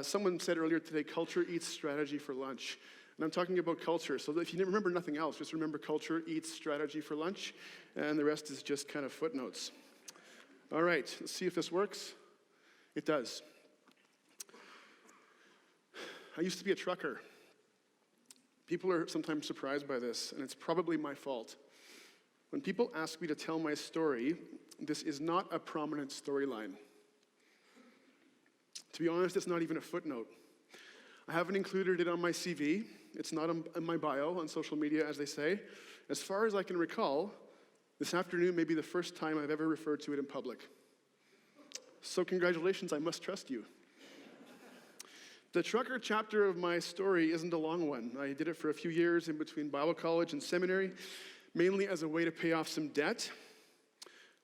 Someone said earlier today, culture eats strategy for lunch. And I'm talking about culture, so if you remember nothing else, just remember culture eats strategy for lunch, and the rest is just kind of footnotes. All right, let's see if this works. It does. I used to be a trucker. People are sometimes surprised by this, and it's probably my fault. When people ask me to tell my story, this is not a prominent storyline. To be honest, it's not even a footnote. I haven't included it on my CV. It's not in my bio on social media, as they say. As far as I can recall, this afternoon may be the first time I've ever referred to it in public. So congratulations, I must trust you. The trucker chapter of my story isn't a long one. I did it for a few years in between Bible college and seminary, mainly as a way to pay off some debt.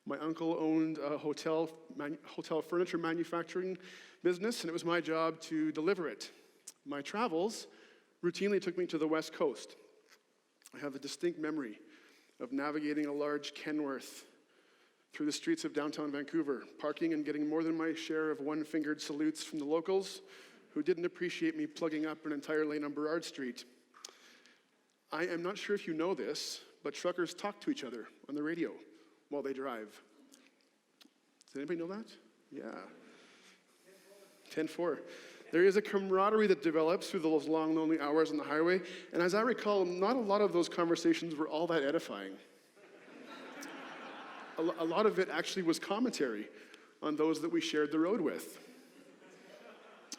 My uncle owned a hotel furniture manufacturing business, and it was my job to deliver it. My travels routinely took me to the West Coast. I have a distinct memory of navigating a large Kenworth through the streets of downtown Vancouver, parking and getting more than my share of one-fingered salutes from the locals who didn't appreciate me plugging up an entire lane on Burrard Street. I am not sure if you know this, but truckers talk to each other on the radio while they drive. Does anybody know that? Yeah. 10-4. There is a camaraderie that develops through those long, lonely hours on the highway, and as I recall, not a lot of those conversations were all that edifying. A lot of it actually was commentary on those that we shared the road with.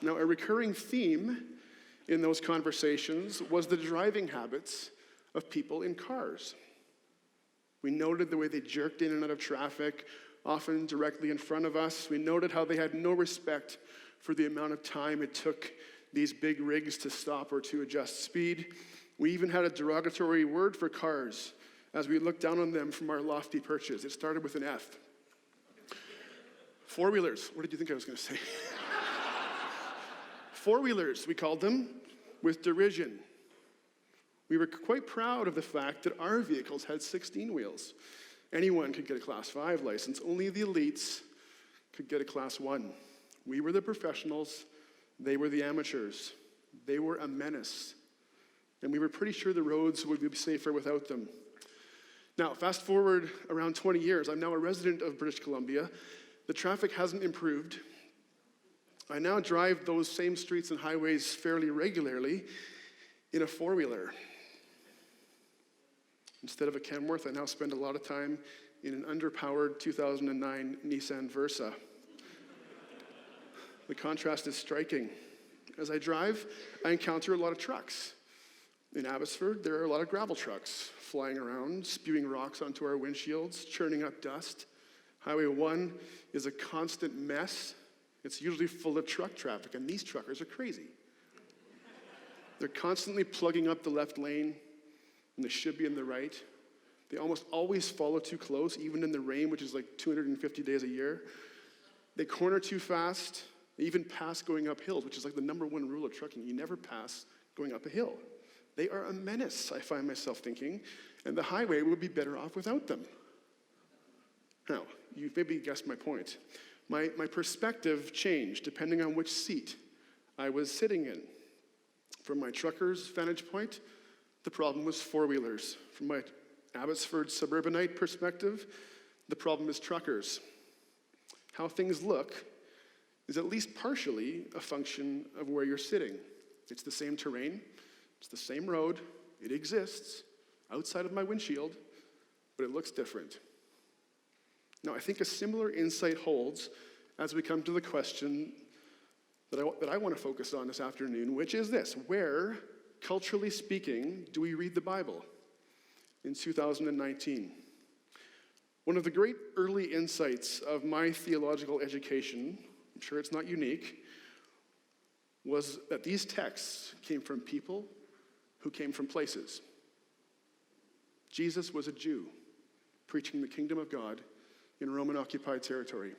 Now, a recurring theme in those conversations was the driving habits of people in cars. We noted the way they jerked in and out of traffic, often directly in front of us. We noted how they had no respect for the amount of time it took these big rigs to stop or to adjust speed. We even had a derogatory word for cars as we looked down on them from our lofty perches. It started with an F. Four-wheelers. What did you think I was going to say? Four-wheelers, we called them, with derision. We were quite proud of the fact that our vehicles had 16 wheels. Anyone could get a Class 5 license. Only the elites could get a Class 1. We were the professionals. They were the amateurs. They were a menace. And we were pretty sure the roads would be safer without them. Now, fast forward around 20 years. I'm now a resident of British Columbia. The traffic hasn't improved. I now drive those same streets and highways fairly regularly in a four-wheeler. Instead of a Kenworth, I now spend a lot of time in an underpowered 2009 Nissan Versa. The contrast is striking. As I drive, I encounter a lot of trucks. In Abbotsford, there are a lot of gravel trucks flying around, spewing rocks onto our windshields, churning up dust. Highway 1 is a constant mess. It's usually full of truck traffic, and these truckers are crazy. They're constantly plugging up the left lane, and they should be in the right. They almost always follow too close, even in the rain, which is like 250 days a year. They corner too fast. They even pass going up hills, which is like the number one rule of trucking. You never pass going up a hill. They are a menace, I find myself thinking, and the highway would be better off without them. Now, you've maybe guessed my point. My perspective changed depending on which seat I was sitting in. From my trucker's vantage point, the problem was four-wheelers. From my Abbotsford suburbanite perspective, the problem is truckers. How things look is at least partially a function of where you're sitting. It's the same terrain, it's the same road, it exists outside of my windshield, but it looks different. Now, I think a similar insight holds as we come to the question that I want to focus on this afternoon, which is this: where, culturally speaking, do we read the Bible in 2019? One of the great early insights of my theological education, I'm sure it's not unique, was that these texts came from people who came from places. Jesus was a Jew preaching the kingdom of God in Roman-occupied territory.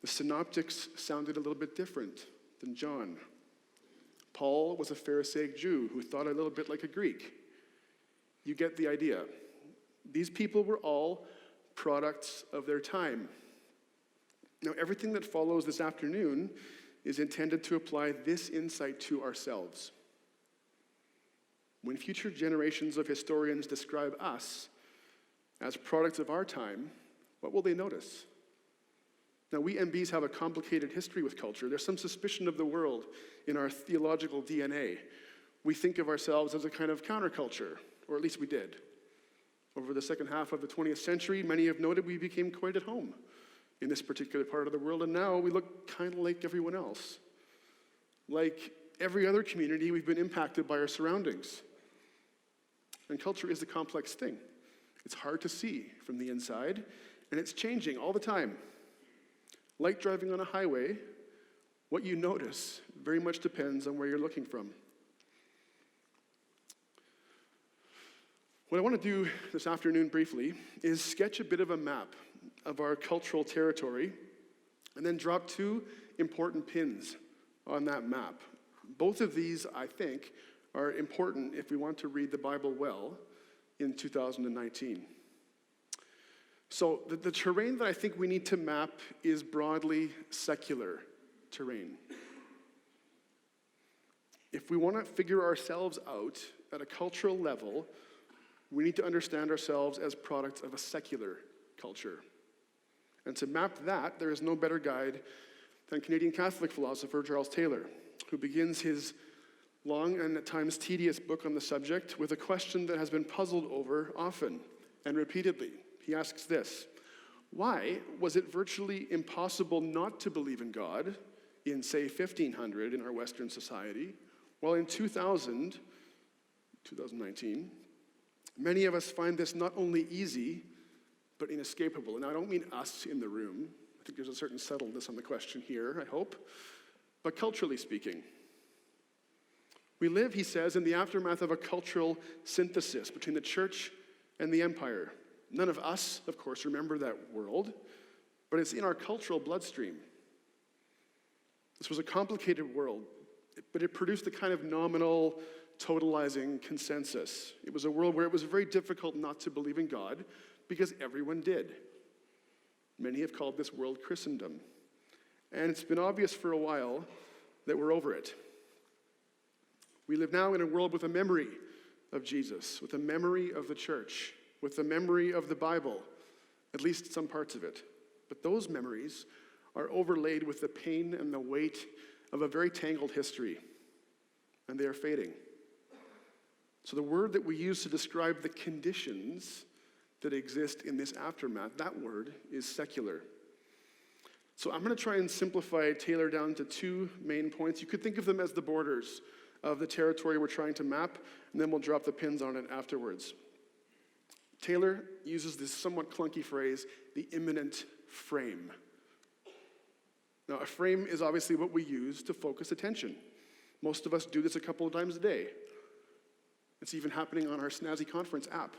The synoptics sounded a little bit different than John. Paul was a Pharisaic Jew who thought a little bit like a Greek. You get the idea. These people were all products of their time. Now, everything that follows this afternoon is intended to apply this insight to ourselves. When future generations of historians describe us as products of our time, what will they notice? Now, we MBs have a complicated history with culture. There's some suspicion of the world in our theological DNA. We think of ourselves as a kind of counterculture, or at least we did. Over the second half of the 20th century, many have noted we became quite at home in this particular part of the world, and now we look kind of like everyone else. Like every other community, we've been impacted by our surroundings. And culture is a complex thing. It's hard to see from the inside, and it's changing all the time. Like driving on a highway, what you notice very much depends on where you're looking from. What I want to do this afternoon briefly is sketch a bit of a map of our cultural territory and then drop two important pins on that map. Both of these, I think, are important if we want to read the Bible well in 2019. So the terrain that I think we need to map is broadly secular terrain. If we want to figure ourselves out at a cultural level, we need to understand ourselves as products of a secular culture. And to map that, there is no better guide than Canadian Catholic philosopher Charles Taylor, who begins his long and at times tedious book on the subject with a question that has been puzzled over often and repeatedly. He asks this: why was it virtually impossible not to believe in God in, say, 1500 in our Western society, while in 2019, many of us find this not only easy, but inescapable? And I don't mean us in the room. I think there's a certain subtleness on the question here, I hope. But culturally speaking, we live, he says, in the aftermath of a cultural synthesis between the church and the empire. None of us, of course, remember that world, but it's in our cultural bloodstream. This was a complicated world, but it produced a kind of nominal, totalizing consensus. It was a world where it was very difficult not to believe in God because everyone did. Many have called this world Christendom. And it's been obvious for a while that we're over it. We live now in a world with a memory of Jesus, with a memory of the church, with the memory of the Bible, at least some parts of it. But those memories are overlaid with the pain and the weight of a very tangled history, and they are fading. So the word that we use to describe the conditions that exist in this aftermath, that word is secular. So I'm going to try and simplify Taylor down to two main points. You could think of them as the borders of the territory we're trying to map, and then we'll drop the pins on it afterwards. Taylor uses this somewhat clunky phrase, the immanent frame. Now, a frame is obviously what we use to focus attention. Most of us do this a couple of times a day. It's even happening on our snazzy conference app,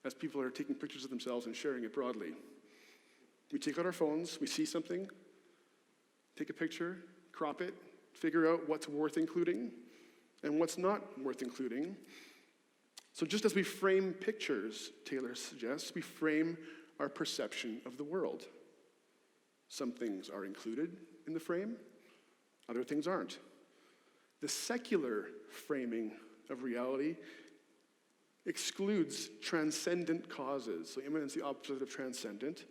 as people are taking pictures of themselves and sharing it broadly. We take out our phones, we see something, take a picture, crop it, figure out what's worth including and what's not worth including. So just as we frame pictures, Taylor suggests, we frame our perception of the world. Some things are included in the frame, other things aren't. The secular framing of reality excludes transcendent causes. So immanence is the opposite of transcendent.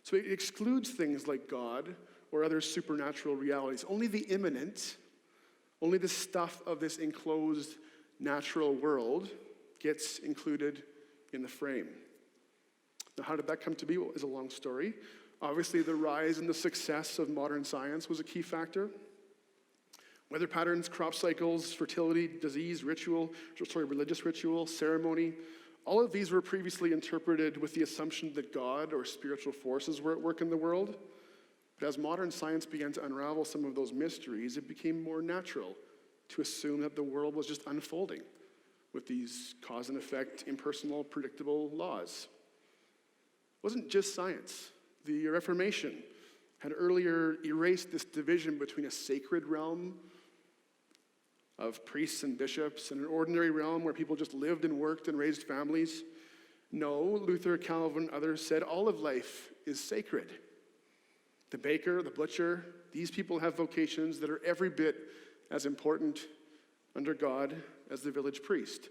So it excludes things like God or other supernatural realities. Only the immanent, only the stuff of this enclosed natural world gets included in the frame. Now, how did that come to be? Well, it's a long story. Obviously, the rise and the success of modern science was a key factor. Weather patterns, crop cycles, fertility, disease, religious ritual, ceremony, all of these were previously interpreted with the assumption that God or spiritual forces were at work in the world. But as modern science began to unravel some of those mysteries, it became more natural to assume that the world was just unfolding with these cause and effect, impersonal, predictable laws. It wasn't just science. The Reformation had earlier erased this division between a sacred realm of priests and bishops and an ordinary realm where people just lived and worked and raised families. No, Luther, Calvin, others said all of life is sacred. The baker, the butcher, these people have vocations that are every bit as important under God as the village priest.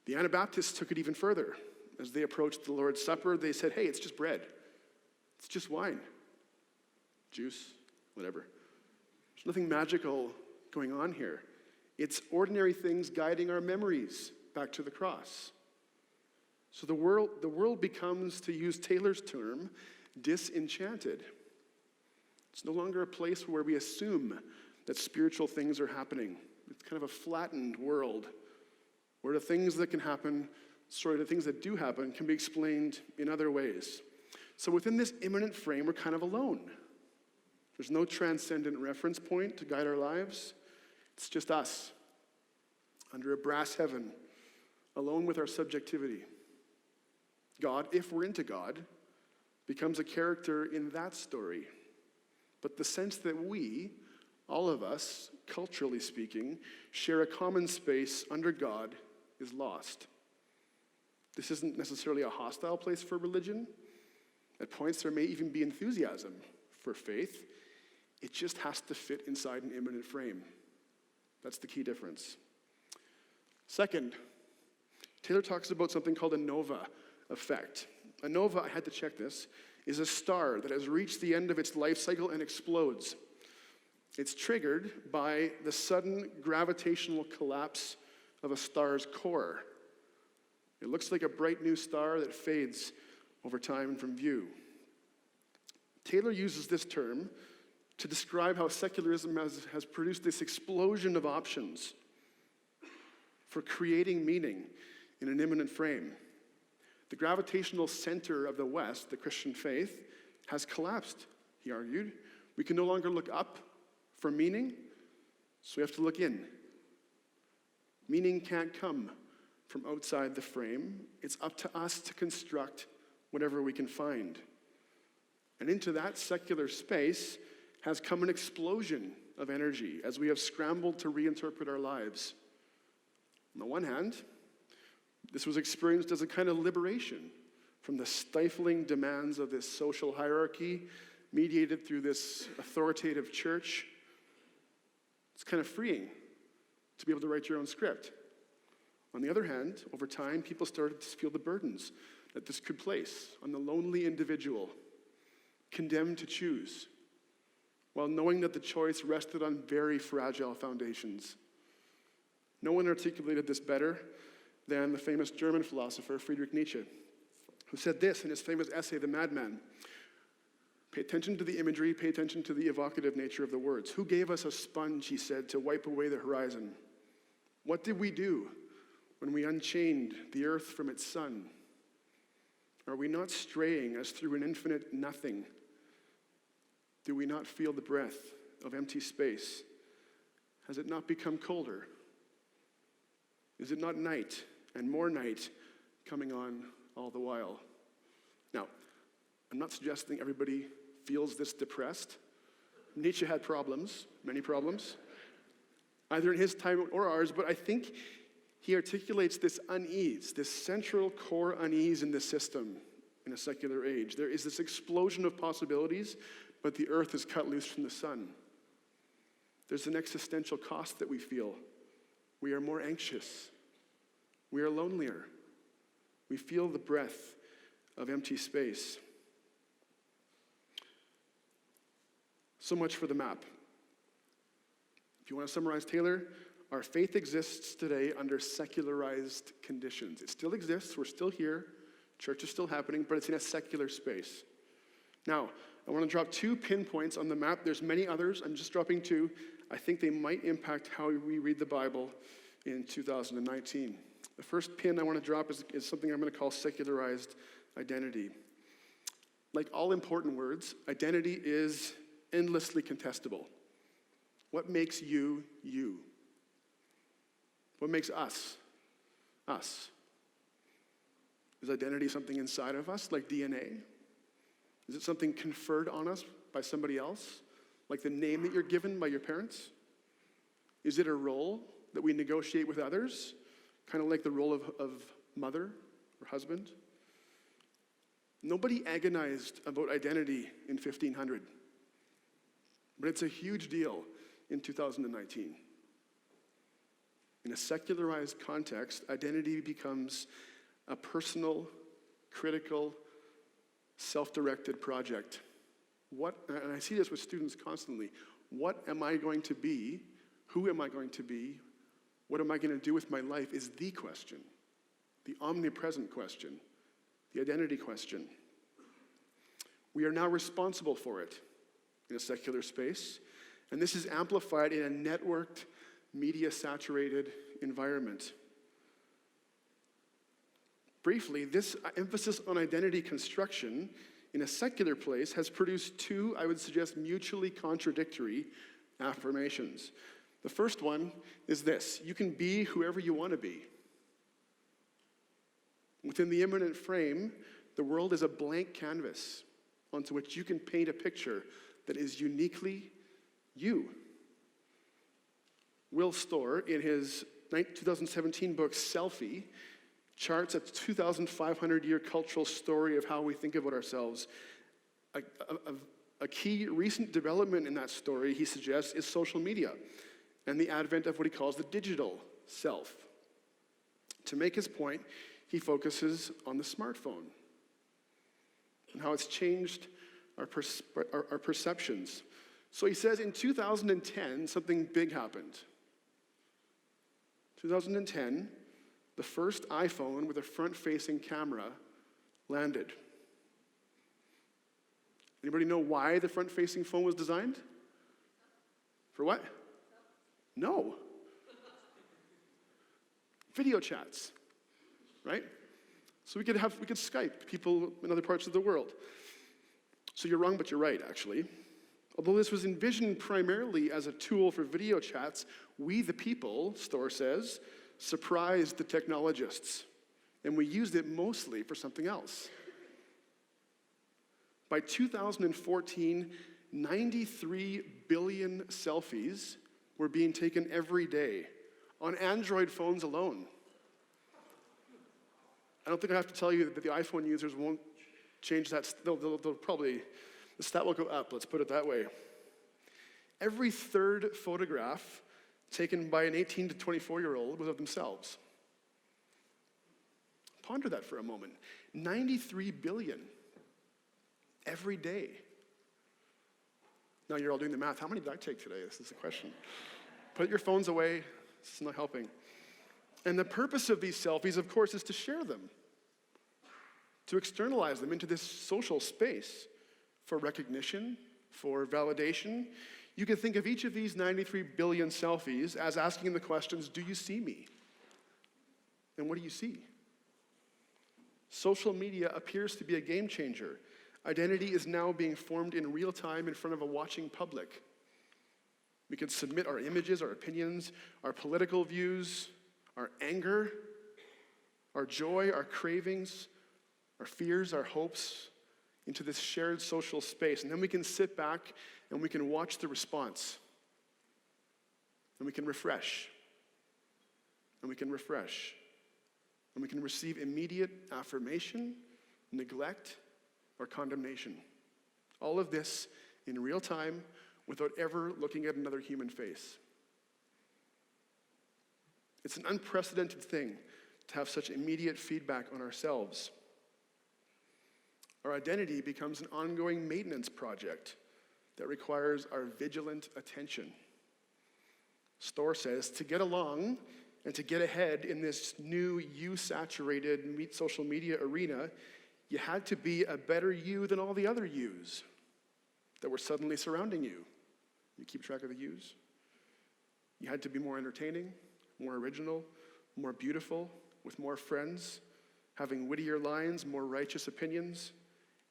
The Anabaptists took it even further. As they approached the Lord's Supper, they said, hey, it's just bread. It's just wine, juice, whatever. There's nothing magical going on here. It's ordinary things guiding our memories back to the cross. So the world becomes, to use Taylor's term, disenchanted. It's no longer a place where we assume that spiritual things are happening. It's kind of a flattened world where the things that the things that do happen can be explained in other ways. So within this immanent frame, we're kind of alone. There's no transcendent reference point to guide our lives. It's just us, under a brass heaven, alone with our subjectivity. God, if we're into God, becomes a character in that story. But the sense that we, all of us, culturally speaking, share a common space under God is lost. This isn't necessarily a hostile place for religion. At points, there may even be enthusiasm for faith. It just has to fit inside an immanent frame. That's the key difference. Second, Taylor talks about something called a nova effect. A nova, I had to check this, is a star that has reached the end of its life cycle and explodes. It's triggered by the sudden gravitational collapse of a star's core. It looks like a bright new star that fades over time from view. Taylor uses this term to describe how secularism has produced this explosion of options for creating meaning in an immanent frame. The gravitational center of the West, the Christian faith, has collapsed, he argued. We can no longer look up for meaning, so we have to look in. Meaning can't come from outside the frame. It's up to us to construct whatever we can find. And into that secular space has come an explosion of energy as we have scrambled to reinterpret our lives. On the one hand, this was experienced as a kind of liberation from the stifling demands of this social hierarchy mediated through this authoritative church. It's kind of freeing to be able to write your own script. On the other hand, over time, people started to feel the burdens that this could place on the lonely individual, condemned to choose, while knowing that the choice rested on very fragile foundations. No one articulated this better than the famous German philosopher Friedrich Nietzsche, who said this in his famous essay, The Madman. Pay attention to the imagery, pay attention to the evocative nature of the words. Who gave us a sponge, he said, to wipe away the horizon? What did we do when we unchained the earth from its sun? Are we not straying as through an infinite nothing? Do we not feel the breath of empty space? Has it not become colder? Is it not night and more night coming on all the while? Now, I'm not suggesting everybody feels this depressed. Nietzsche had problems, many problems, either in his time or ours, but I think he articulates this unease, this central core unease in the system in a secular age. There is this explosion of possibilities, but the earth is cut loose from the sun. There's an existential cost that we feel. We are more anxious. We are lonelier. We feel the breath of empty space. So much for the map. If you want to summarize Taylor, our faith exists today under secularized conditions. It still exists. We're still here. Church is still happening, but it's in a secular space. Now, I want to drop 2 pinpoints on the map. There's many others. I'm just dropping 2. I think they might impact how we read the Bible in 2019. The first pin I want to drop is something I'm going to call secularized identity. Like all important words, identity is endlessly contestable. What makes you, you? What makes us, us? Is identity something inside of us, like DNA? Is it something conferred on us by somebody else, like the name that you're given by your parents? Is it a role that we negotiate with others, kind of like the role of mother or husband? Nobody agonized about identity in 1500, but it's a huge deal in 2019. In a secularized context, identity becomes a personal, critical, self-directed project. And I see this with students constantly. What am I going to be? Who am I going to be? What am I going to do with my life is the question, the omnipresent question, the identity question. We are now responsible for it in a secular space, and this is amplified in a networked, media-saturated environment. Briefly, this emphasis on identity construction in a secular place has produced two, I would suggest, mutually contradictory affirmations. The first one is this: you can be whoever you want to be. Within the immanent frame, the world is a blank canvas onto which you can paint a picture that is uniquely you. Will Storr, in his 2017 book, Selfie, charts a 2,500-year cultural story of how we think about ourselves. A key recent development in that story, he suggests, is social media and the advent of what he calls the digital self. To make his point, he focuses on the smartphone and how it's changed our perceptions. So he says in 2010, something big happened. 2010, the first iPhone with a front-facing camera landed. Anybody know why the front-facing phone was designed? For what? No. Video chats, right? So we could Skype people in other parts of the world. So you're wrong, but you're right, actually. Although this was envisioned primarily as a tool for video chats, we the people, Storr says, surprised the technologists, and we used it mostly for something else. By 2014, 93 billion selfies were being taken every day on Android phones alone. I don't think I have to tell you that the iPhone users won't change that. They'll probably, the stat will go up, let's put it that way. Every third photograph taken by an 18 to 24-year-old was of themselves. Ponder that for a moment. 93 billion every day. Now you're all doing the math. How many did I take today? This is the question. Put your phones away. This is not helping. And the purpose of these selfies, of course, is to share them, to externalize them into this social space for recognition, for validation. You can think of each of these 93 billion selfies as asking the questions, do you see me? And what do you see? Social media appears to be a game changer. Identity is now being formed in real time in front of a watching public. We can submit our images, our opinions, our political views, our anger, our joy, our cravings, our fears, our hopes into this shared social space. And then we can sit back and we can watch the response. And we can refresh. And we can refresh. And we can receive immediate affirmation, neglect, or condemnation. All of this in real time without ever looking at another human face. It's an unprecedented thing to have such immediate feedback on ourselves. Our identity becomes an ongoing maintenance project that requires our vigilant attention. Storr says, to get along and to get ahead in this new you-saturated social media arena, you had to be a better you than all the other yous that were suddenly surrounding you. You keep track of the yous? You had to be more entertaining, more original, more beautiful, with more friends, having wittier lines, more righteous opinions,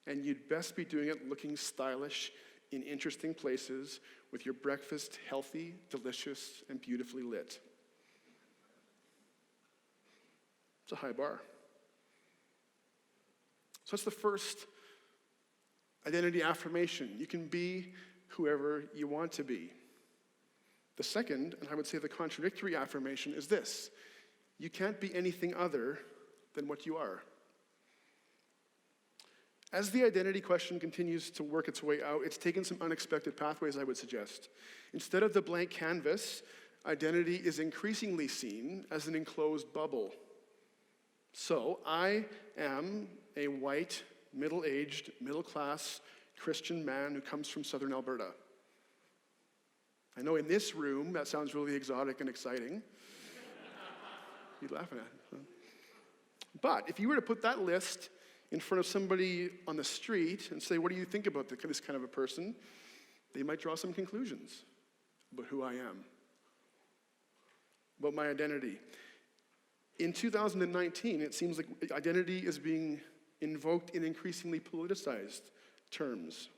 and you'd best be doing it looking stylish in interesting places with your breakfast healthy, delicious, and beautifully lit. It's a high bar. So that's the first identity affirmation. You can be whoever you want to be. The second, and I would say the contradictory affirmation, is this: you can't be anything other than what you are. As the identity question continues to work its way out, it's taken some unexpected pathways, I would suggest. Instead of the blank canvas, identity is increasingly seen as an enclosed bubble. So, I am a white, middle-aged, middle-class Christian man who comes from southern Alberta. I know in this room that sounds really exotic and exciting. You're laughing at it. Huh? But if you were to put that list in front of somebody on the street and say, what do you think about this kind of a person? They might draw some conclusions about who I am, about my identity. In 2019, it seems like identity is being invoked in increasingly politicized terms.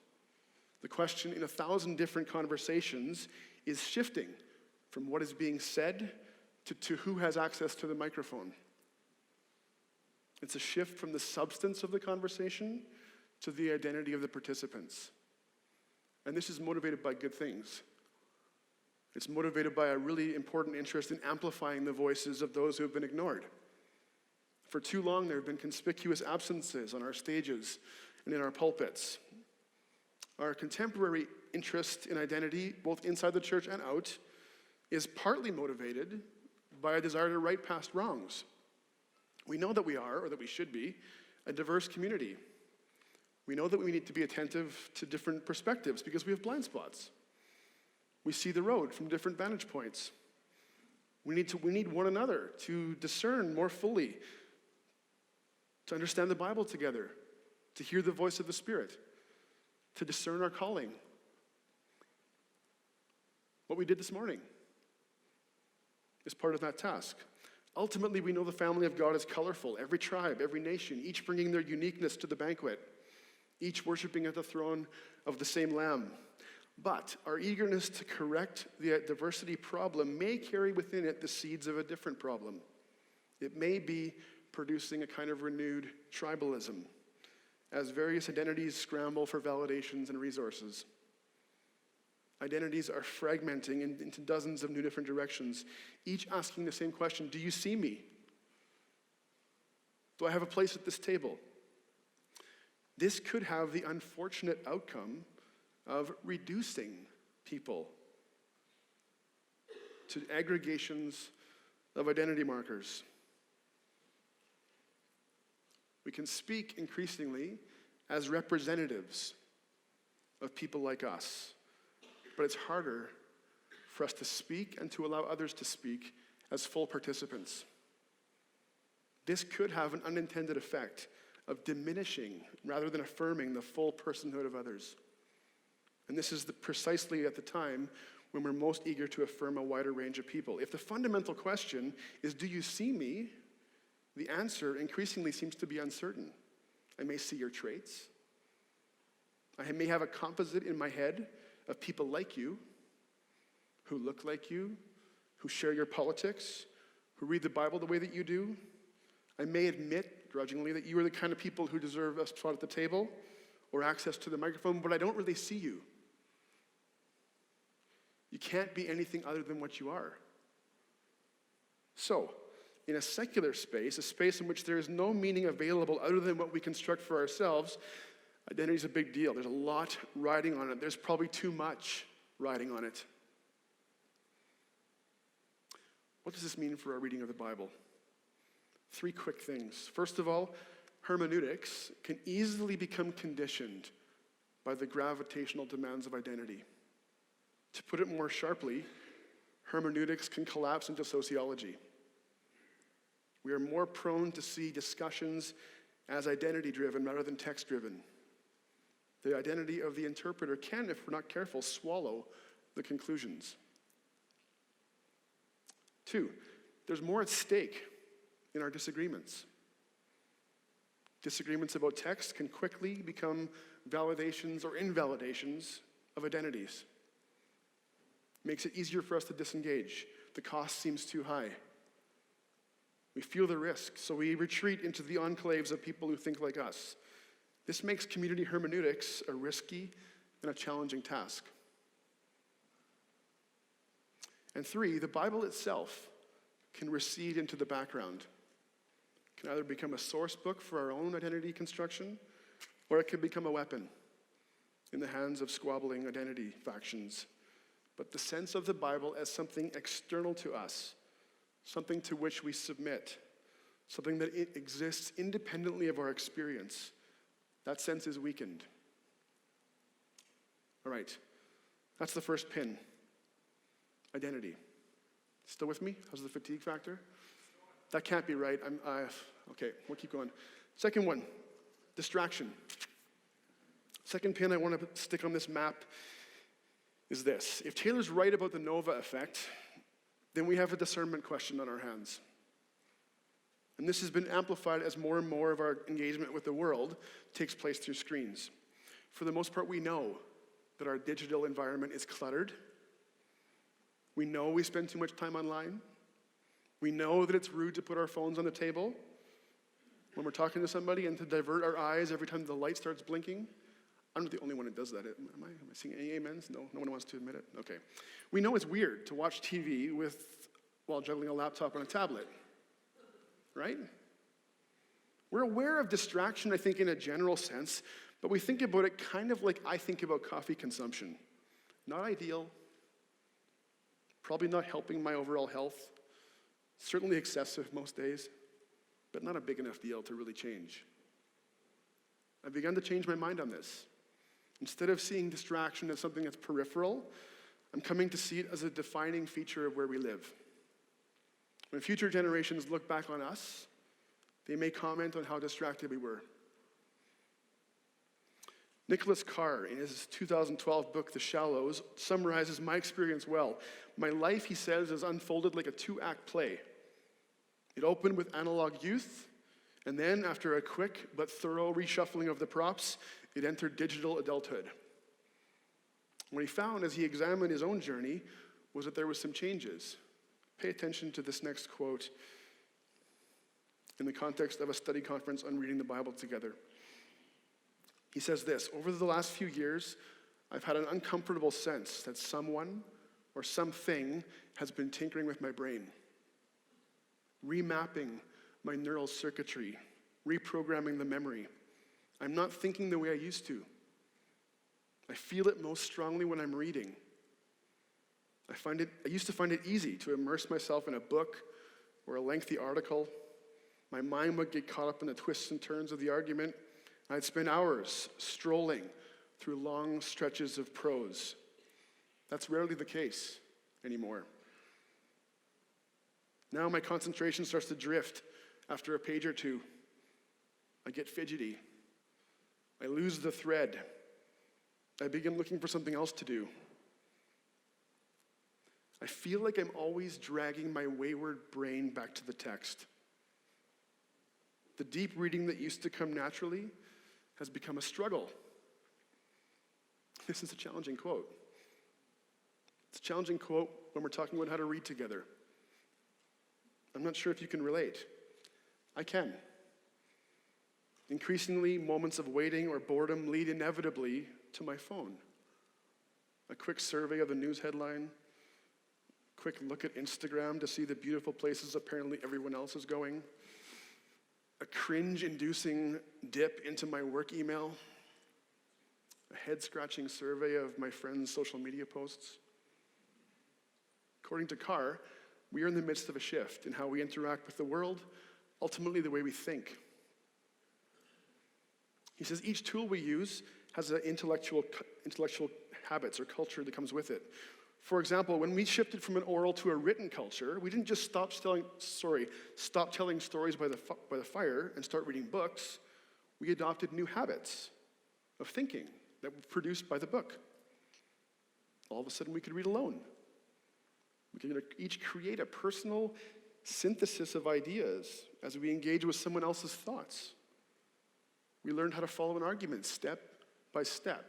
The question in 1,000 different conversations is shifting from what is being said to who has access to the microphone. It's a shift from the substance of the conversation to the identity of the participants. And this is motivated by good things. It's motivated by a really important interest in amplifying the voices of those who have been ignored. For too long, there have been conspicuous absences on our stages and in our pulpits. Our contemporary interest in identity, both inside the church and out, is partly motivated by a desire to right past wrongs. We know that we are, or that we should be, a diverse community. We know that we need to be attentive to different perspectives because we have blind spots. We see the road from different vantage points. We need one another to discern more fully, to understand the Bible together, to hear the voice of the Spirit, to discern our calling. What we did this morning is part of that task. Ultimately, we know the family of God is colorful. Every tribe, every nation, each bringing their uniqueness to the banquet, each worshiping at the throne of the same Lamb. But our eagerness to correct the diversity problem may carry within it the seeds of a different problem. It may be producing a kind of renewed tribalism as various identities scramble for validations and resources. Identities are fragmenting into dozens of new different directions, each asking the same question: do you see me? Do I have a place at this table? This could have the unfortunate outcome of reducing people to aggregations of identity markers. We can speak increasingly as representatives of people like us, but it's harder for us to speak and to allow others to speak as full participants. This could have an unintended effect of diminishing rather than affirming the full personhood of others. And this is precisely at the time when we're most eager to affirm a wider range of people. If the fundamental question is, do you see me? The answer increasingly seems to be uncertain. I may see your traits. I may have a composite in my head of people like you, who look like you, who share your politics, who read the Bible the way that you do. I may admit, grudgingly, that you are the kind of people who deserve a spot at the table or access to the microphone, but I don't really see you. You can't be anything other than what you are. So, in a secular space, a space in which there is no meaning available other than what we construct for ourselves, identity is a big deal. There's a lot riding on it. There's probably too much riding on it. What does this mean for our reading of the Bible? 3 quick things. First of all, hermeneutics can easily become conditioned by the gravitational demands of identity. To put it more sharply, hermeneutics can collapse into sociology. We are more prone to see discussions as identity-driven rather than text-driven. The identity of the interpreter can, if we're not careful, swallow the conclusions. 2, there's more at stake in our disagreements. Disagreements about text can quickly become validations or invalidations of identities. Makes it easier for us to disengage. The cost seems too high. We feel the risk, so we retreat into the enclaves of people who think like us. This makes community hermeneutics a risky and a challenging task. And 3, the Bible itself can recede into the background. It can either become a source book for our own identity construction, Or it could become a weapon in the hands of squabbling identity factions. But the sense of the Bible as something external to us, something to which we submit, something that it exists independently of our experience, that sense is weakened. All right, that's the first pin. Identity. Still with me? How's the fatigue factor? That can't be right. Okay, we'll keep going. Second one, distraction. Second pin I want to stick on this map is this. If Taylor's right about the Nova effect, then we have a discernment question on our hands. And this has been amplified as more and more of our engagement with the world takes place through screens. For the most part, we know that our digital environment is cluttered. We know we spend too much time online. We know that it's rude to put our phones on the table when we're talking to somebody and to divert our eyes every time the light starts blinking. I'm not the only one that does that. Am I seeing any amens? No one wants to admit it? Okay. We know it's weird to watch TV while juggling a laptop and a tablet, right? We're aware of distraction, I think, in a general sense, but we think about it kind of like I think about coffee consumption. Not ideal, probably not helping my overall health, certainly excessive most days, but not a big enough deal to really change. I've begun to change my mind on this. Instead of seeing distraction as something that's peripheral, I'm coming to see it as a defining feature of where we live. When future generations look back on us, they may comment on how distracted we were. Nicholas Carr, in his 2012 book, The Shallows, summarizes my experience well. My life, he says, has unfolded like a 2-act play. It opened with analog youth, and then, after a quick but thorough reshuffling of the props, it entered digital adulthood. What he found as he examined his own journey was that there were some changes. Pay attention to this next quote in the context of a study conference on reading the Bible together. He says this, over the last few years, I've had an uncomfortable sense that someone or something has been tinkering with my brain, remapping my neural circuitry, reprogramming the memory. I'm not thinking the way I used to. I feel it most strongly when I'm reading. I used to find it easy to immerse myself in a book or a lengthy article. My mind would get caught up in the twists and turns of the argument. I'd spend hours strolling through long stretches of prose. That's rarely the case anymore. Now my concentration starts to drift after a page or two. I get fidgety. I lose the thread. I begin looking for something else to do. I feel like I'm always dragging my wayward brain back to the text. The deep reading that used to come naturally has become a struggle. This is a challenging quote. It's a challenging quote when we're talking about how to read together. I'm not sure if you can relate. I can. Increasingly, moments of waiting or boredom lead inevitably to my phone. A quick survey of the news headline, quick look at Instagram to see the beautiful places apparently everyone else is going, a cringe-inducing dip into my work email, a head-scratching survey of my friends' social media posts. According to Carr, we are in the midst of a shift in how we interact with the world, ultimately the way we think. He says each tool we use has an intellectual habits or culture that comes with it. For example, when we shifted from an oral to a written culture, we didn't just stop telling stories by the fire and start reading books. We adopted new habits of thinking that were produced by the book. All of a sudden, we could read alone. We could each create a personal synthesis of ideas as we engage with someone else's thoughts. We learned how to follow an argument step by step,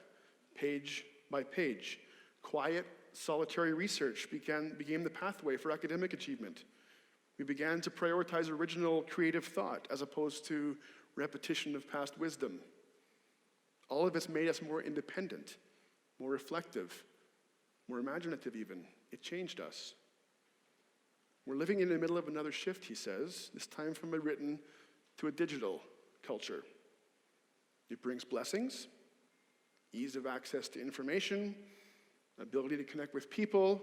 page by page. Quiet, solitary research became the pathway for academic achievement. We began to prioritize original creative thought as opposed to repetition of past wisdom. All of this made us more independent, more reflective, more imaginative even. It changed us. We're living in the middle of another shift, he says, this time from a written to a digital culture. It brings blessings, ease of access to information, ability to connect with people,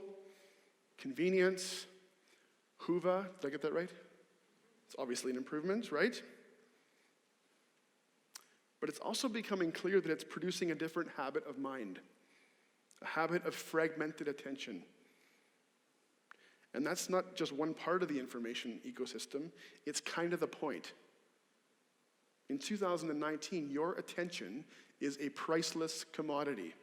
convenience, huva, did I get that right? It's obviously an improvement, right? But it's also becoming clear that it's producing a different habit of mind, a habit of fragmented attention. And that's not just one part of the information ecosystem, it's kind of the point. In 2019, your attention is a priceless commodity.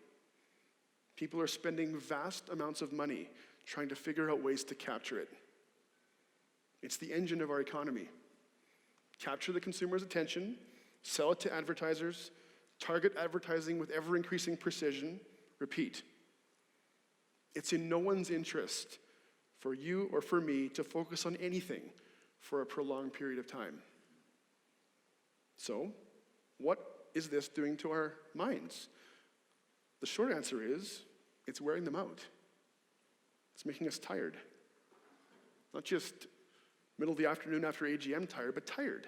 People are spending vast amounts of money trying to figure out ways to capture it. It's the engine of our economy. Capture the consumer's attention, sell it to advertisers, target advertising with ever-increasing precision, repeat. It's in no one's interest for you or for me to focus on anything for a prolonged period of time. So, what is this doing to our minds? The short answer is, it's wearing them out. It's making us tired. Not just middle of the afternoon after AGM tired, but tired.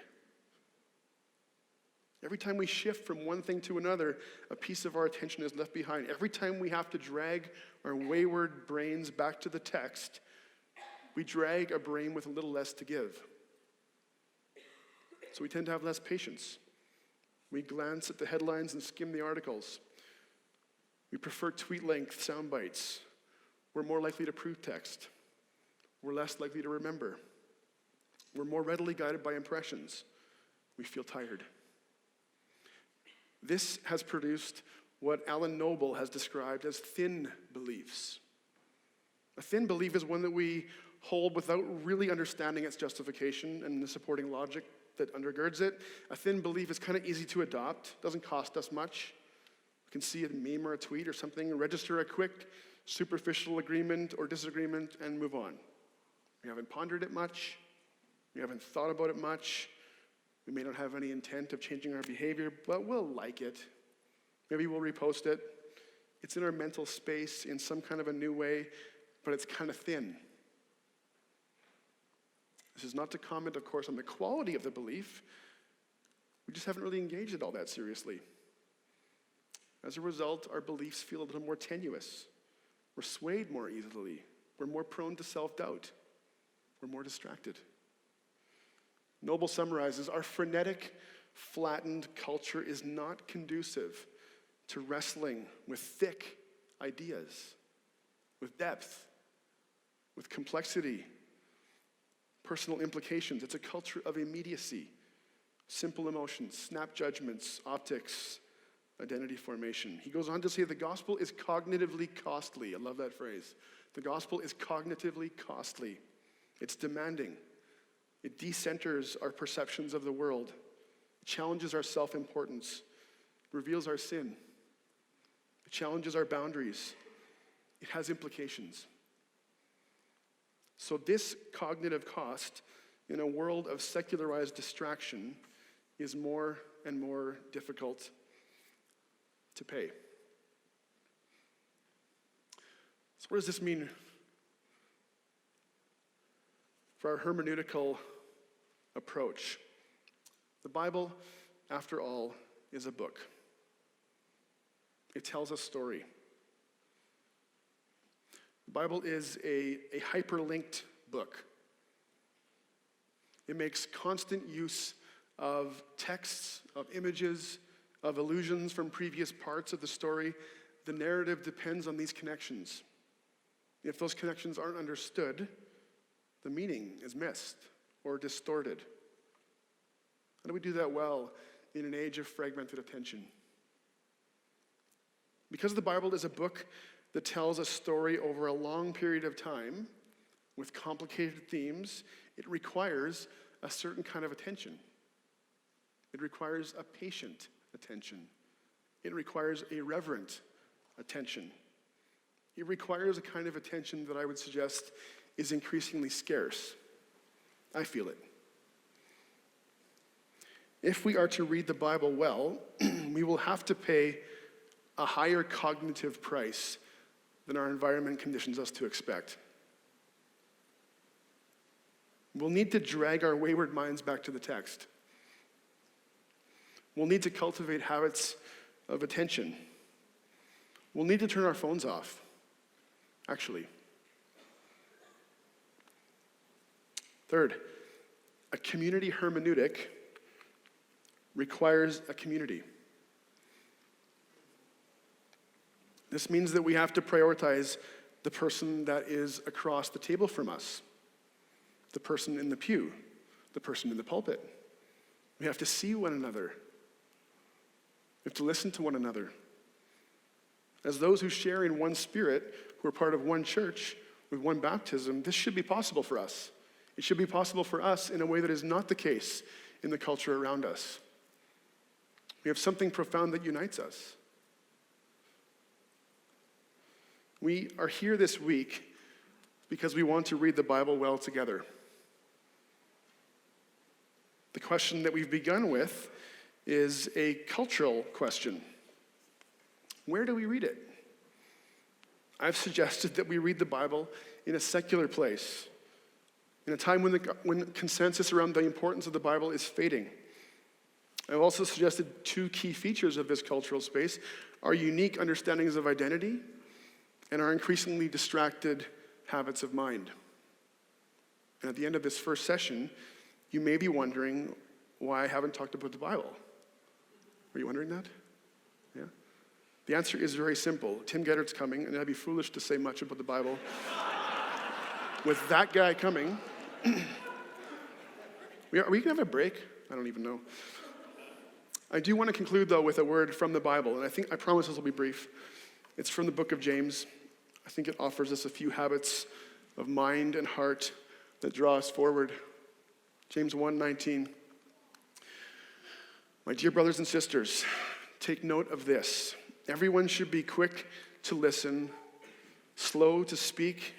Every time we shift from one thing to another, a piece of our attention is left behind. Every time we have to drag our wayward brains back to the text, we drag a brain with a little less to give. So we tend to have less patience. We glance at the headlines and skim the articles. We prefer tweet-length sound bites. We're more likely to proof text. We're less likely to remember. We're more readily guided by impressions. We feel tired. This has produced what Alan Noble has described as thin beliefs. A thin belief is one that we hold without really understanding its justification and the supporting logic that undergirds it. A thin belief is kind of easy to adopt, doesn't cost us much. We can see a meme or a tweet or something, register a quick, superficial agreement or disagreement, and move on. We haven't pondered it much. We haven't thought about it much. We may not have any intent of changing our behavior, but we'll like it. Maybe we'll repost it. It's in our mental space in some kind of a new way, but it's kind of thin. This is not to comment, of course, on the quality of the belief. We just haven't really engaged it all that seriously. As a result, our beliefs feel a little more tenuous. We're swayed more easily. We're more prone to self-doubt. We're more distracted. Noble summarizes, our frenetic, flattened culture is not conducive to wrestling with thick ideas, with depth, with complexity, personal implications. It's a culture of immediacy, simple emotions, snap judgments, optics, identity formation. He goes on to say the gospel is cognitively costly. I love that phrase. The gospel is cognitively costly. It's demanding. It decenters our perceptions of the world, challenges our self-importance, reveals our sin. It challenges our boundaries. It has implications. So this cognitive cost in a world of secularized distraction is more and more difficult to pay. So what does this mean for our hermeneutical approach? The Bible, after all, is a book. It tells a story. The Bible is a hyperlinked book. It makes constant use of texts, of images, of allusions from previous parts of the story. The narrative depends on these connections. If those connections aren't understood, the meaning is missed or distorted. How do we do that well in an age of fragmented attention? Because the Bible is a book that tells a story over a long period of time with complicated themes, it requires a certain kind of attention. It requires a patient attention. It requires a reverent attention. It requires a kind of attention that I would suggest is increasingly scarce. I feel it. If we are to read the Bible well, we will have to pay a higher cognitive price than our environment conditions us to expect. We'll need to drag our wayward minds back to the text. We'll need to cultivate habits of attention. We'll need to turn our phones off, actually. Third, a community hermeneutic requires a community. This means that we have to prioritize the person that is across the table from us, the person in the pew, the person in the pulpit. We have to see one another. We have to listen to one another. As those who share in one spirit, who are part of one church with one baptism, this should be possible for us. It should be possible for us in a way that is not the case in the culture around us. We have something profound that unites us. We are here this week because we want to read the Bible well together. The question that we've begun with is a cultural question. Where do we read it? I've suggested that we read the Bible in a secular place, in a time when consensus around the importance of the Bible is fading. I've also suggested two key features of this cultural space: our unique understandings of identity and our increasingly distracted habits of mind. And at the end of this first session, you may be wondering why I haven't talked about the Bible. Are you wondering that? Yeah? The answer is very simple. Tim Geddert's coming, and I'd be foolish to say much about the Bible. With that guy coming, are we going to have a break? I don't even know. I do want to conclude, though, with a word from the Bible, and I promise this will be brief. It's from the book of James. I think it offers us a few habits of mind and heart that draw us forward. James 1:19. My dear brothers and sisters, take note of this. Everyone should be quick to listen, slow to speak,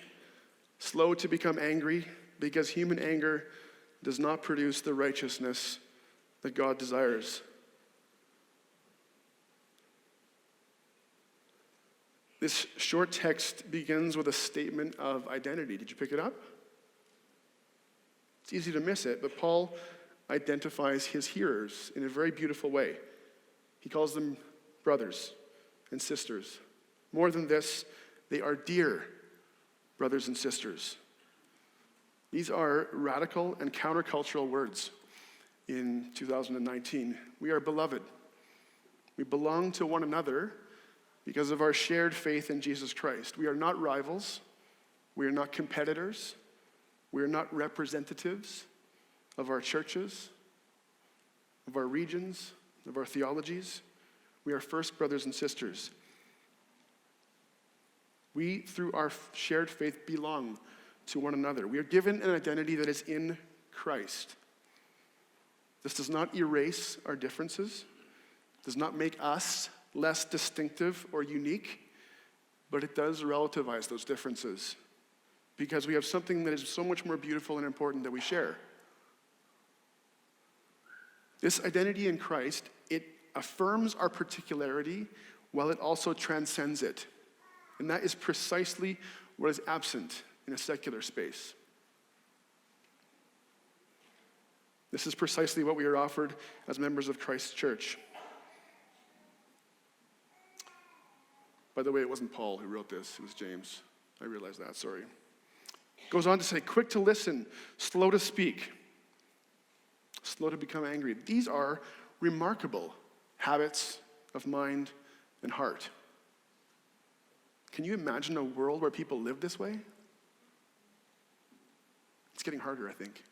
slow to become angry, because human anger does not produce the righteousness that God desires. This short text begins with a statement of identity. Did you pick it up? It's easy to miss it, but Paul identifies his hearers in a very beautiful way. He calls them brothers and sisters. More than this, they are dear brothers and sisters. These are radical and countercultural words in 2019. We are beloved. We belong to one another because of our shared faith in Jesus Christ. We are not rivals. We are not competitors. We are not representatives of our churches, of our regions, of our theologies. We are first brothers and sisters. We, through our shared faith, belong to one another. We are given an identity that is in Christ. This does not erase our differences, does not make us less distinctive or unique, but it does relativize those differences because we have something that is so much more beautiful and important that we share. This identity in Christ, it affirms our particularity while it also transcends it. And that is precisely what is absent in a secular space. This is precisely what we are offered as members of Christ's church. By the way, it wasn't Paul who wrote this, it was James. I realize that, sorry. Goes on to say, quick to listen, slow to speak, slow to become angry. These are remarkable habits of mind and heart. Can you imagine a world where people live this way? It's getting harder, I think.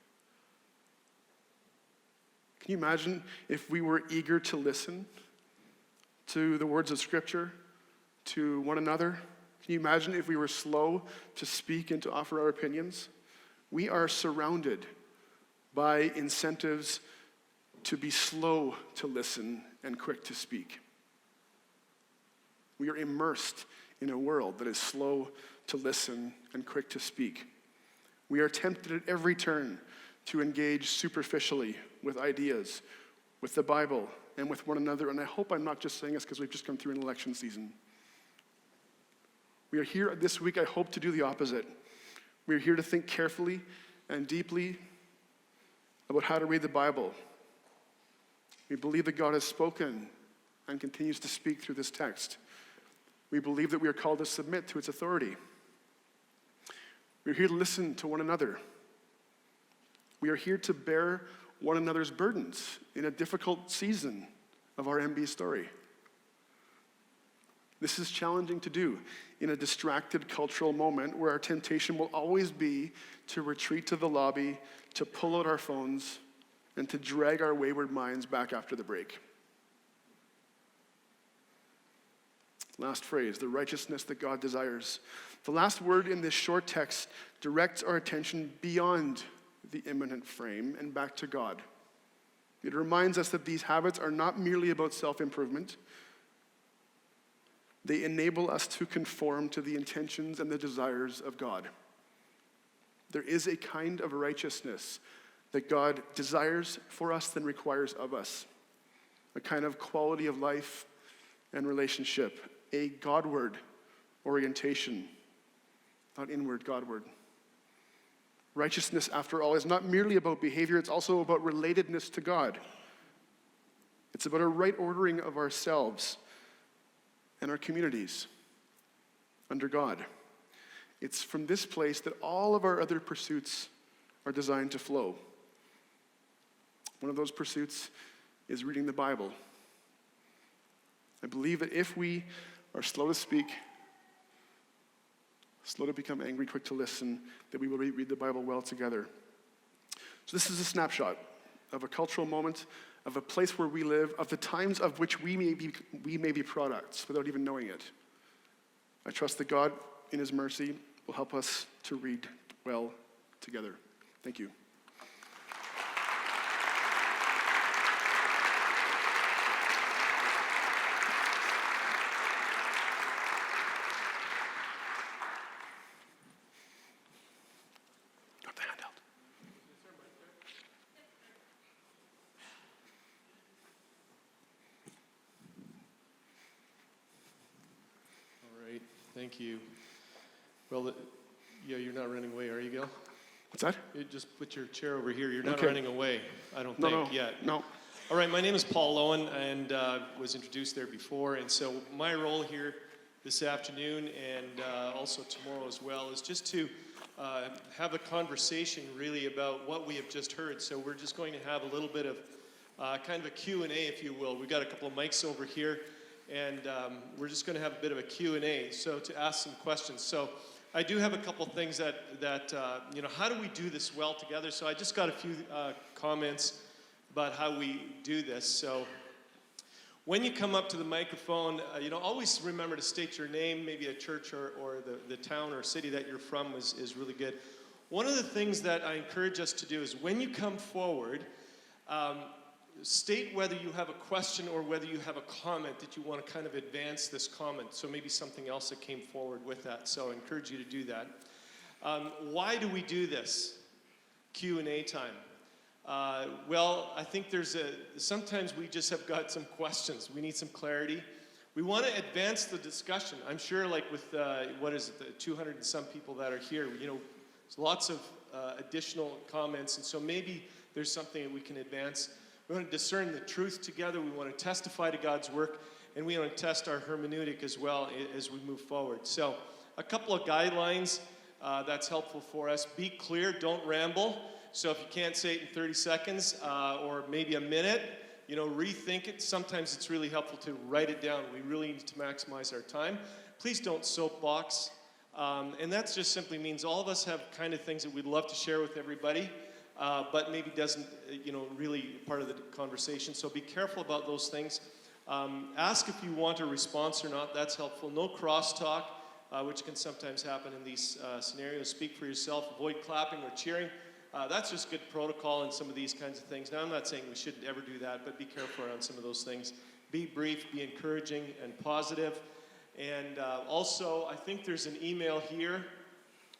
Can you imagine if we were eager to listen to the words of Scripture, to one another? Can you imagine if we were slow to speak and to offer our opinions? We are surrounded by incentives to be slow to listen and quick to speak. We are immersed in a world that is slow to listen and quick to speak. We are tempted at every turn to engage superficially with ideas, with the Bible, and with one another. And I hope I'm not just saying this because we've just come through an election season. We are here this week, I hope, to do the opposite. We are here to think carefully and deeply about how to read the Bible. We believe that God has spoken and continues to speak through this text. We believe that we are called to submit to its authority. We're here to listen to one another. We are here to bear one another's burdens in a difficult season of our MB story. This is challenging to do in a distracted cultural moment where our temptation will always be to retreat to the lobby, to pull out our phones, and to drag our wayward minds back after the break. Last phrase, the righteousness that God desires. The last word in this short text directs our attention beyond the imminent frame and back to God. It reminds us that these habits are not merely about self-improvement. They enable us to conform to the intentions and the desires of God. There is a kind of righteousness that God desires for us and requires of us. A kind of quality of life and relationship. A Godward orientation. Not inward, Godward. Righteousness, after all, is not merely about behavior, it's also about relatedness to God. It's about a right ordering of ourselves and our communities under God. It's from this place that all of our other pursuits are designed to flow. One of those pursuits is reading the Bible. I believe that if we are slow to speak, slow to become angry, quick to listen, that we will read the Bible well together. So this is a snapshot of a cultural moment, of a place where we live, of the times of which we may be products without even knowing it. I trust that God, in his mercy, will help us to read well together. Thank you. Thank you. Well, you're not running away, are you, Gil? What's that? You just put your chair over here. You're not running away, I don't think, yet. No. All right, my name is Paul Lowen, and was introduced there before. And so my role here this afternoon and also tomorrow as well is just to have a conversation really about what we have just heard. So we're just going to have a little bit of kind of a Q&A, if you will. We've got a couple of mics over here. And we're just going to have a bit of a Q&A, so to ask some questions. So I do have a couple things that how do we do this well together? So I just got a few comments about how we do this. So when you come up to the microphone, always remember to state your name, maybe a church or the town or city that you're from is really good. One of the things that I encourage us to do is when you come forward, state whether you have a question or whether you have a comment that you want to kind of advance this comment. So maybe something else that came forward with that. So I encourage you to do that. Why do we do this Q&A time? Well, I think sometimes we just have got some questions. We need some clarity. We want to advance the discussion. I'm sure like with, the 200 and some people that are here, there's lots of additional comments. And so maybe there's something that we can advance. We want to discern the truth together. We want to testify to God's work, and we want to test our hermeneutic as well as we move forward. So a couple of guidelines that's helpful for us. Be clear, don't ramble. So if you can't say it in 30 seconds or maybe a minute, rethink it. Sometimes it's really helpful to write it down. We really need to maximize our time. Please don't soapbox. And that just simply means all of us have kind of things that we'd love to share with everybody. But maybe doesn't, really part of the conversation. So be careful about those things. Ask if you want a response or not. That's helpful. No crosstalk, which can sometimes happen in these scenarios. Speak for yourself. Avoid clapping or cheering. That's just good protocol in some of these kinds of things. Now, I'm not saying we shouldn't ever do that, but be careful around some of those things. Be brief, be encouraging, and positive. And also, I think there's an email here.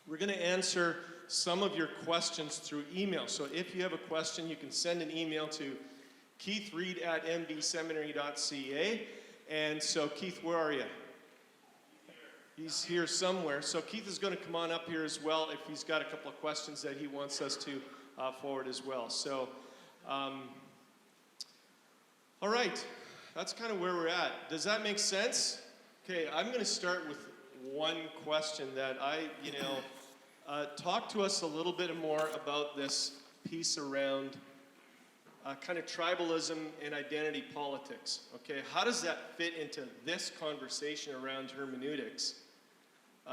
We're going to answer some of your questions through email. So if you have a question, you can send an email to keithreed@mbseminary.ca. And so Keith, where are you? He's here somewhere. So Keith is going to come on up here as well if he's got a couple of questions that he wants us to forward as well. So All right, that's kind of where we're at. Does that make sense? Okay, I'm going to start with one question that talk to us a little bit more about this piece around kind of tribalism and identity politics. Okay, how does that fit into this conversation around hermeneutics?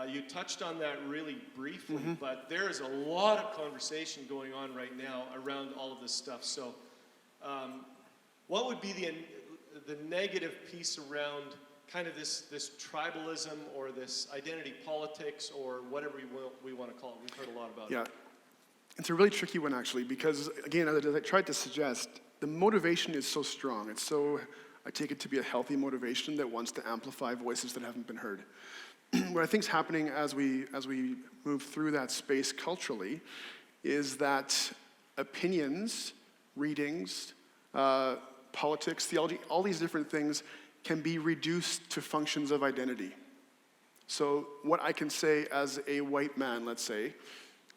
You touched on that really briefly, but there is a lot of conversation going on right now around all of this stuff. So, what would be the negative piece around kind of this tribalism or this identity politics or whatever we want to call it? We've heard a lot about it. Yeah, it's a really tricky one actually, because again, as I tried to suggest, the motivation is so strong. It's so, I take it to be a healthy motivation that wants to amplify voices that haven't been heard. What I think is happening as we move through that space culturally is that opinions, readings, politics, theology, all these different things can be reduced to functions of identity. So what I can say as a white man, let's say,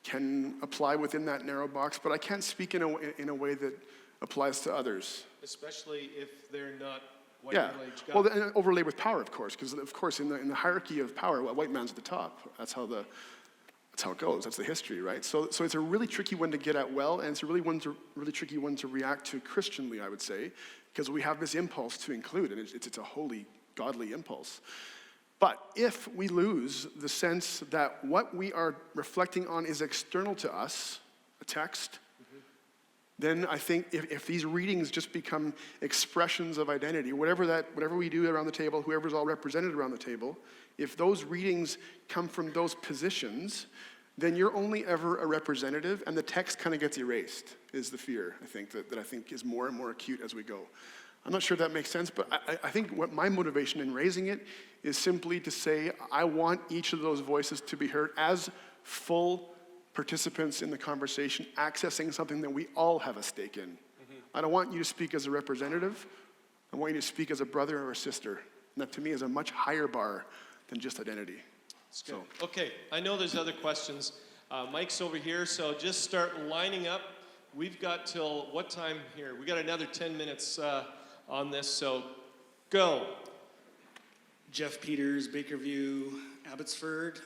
can apply within that narrow box, but I can't speak in a way that applies to others. Especially if they're not white middle-aged guys. Well, and overlaid with power, of course, because of course in the hierarchy of power, a white man's at the top. That's how it goes. That's the history, right? So it's a really tricky one to get at well, and it's a really tricky one to react to Christianly, I would say, because we have this impulse to include, and it's a holy, godly impulse. But if we lose the sense that what we are reflecting on is external to us, a text, then I think if these readings just become expressions of identity, whatever we do around the table, whoever's all represented around the table, if those readings come from those positions, then you're only ever a representative, and the text kind of gets erased, is the fear, I think, that I think is more and more acute as we go. I'm not sure if that makes sense, but I think what my motivation in raising it is simply to say I want each of those voices to be heard as full participants in the conversation, accessing something that we all have a stake in. I don't want you to speak as a representative. I want you to speak as a brother or a sister. And that to me is a much higher bar than just identity. That's good. So. Okay, I know there's other questions. Mike's over here, so just start lining up. We've got till what time here? We got another 10 minutes on this, so go. Jeff Peters, Bakerview, Abbotsford.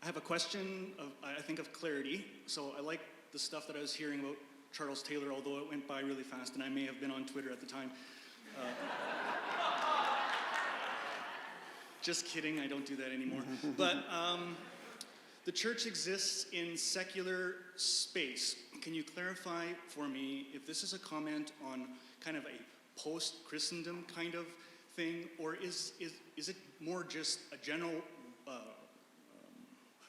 I have a question I think of clarity. So I like the stuff that I was hearing about Charles Taylor, although it went by really fast, and I may have been on Twitter at the time. Just kidding, I don't do that anymore. But the church exists in secular space. Can you clarify for me if this is a comment on kind of a post-Christendom kind of thing, or is it more just a general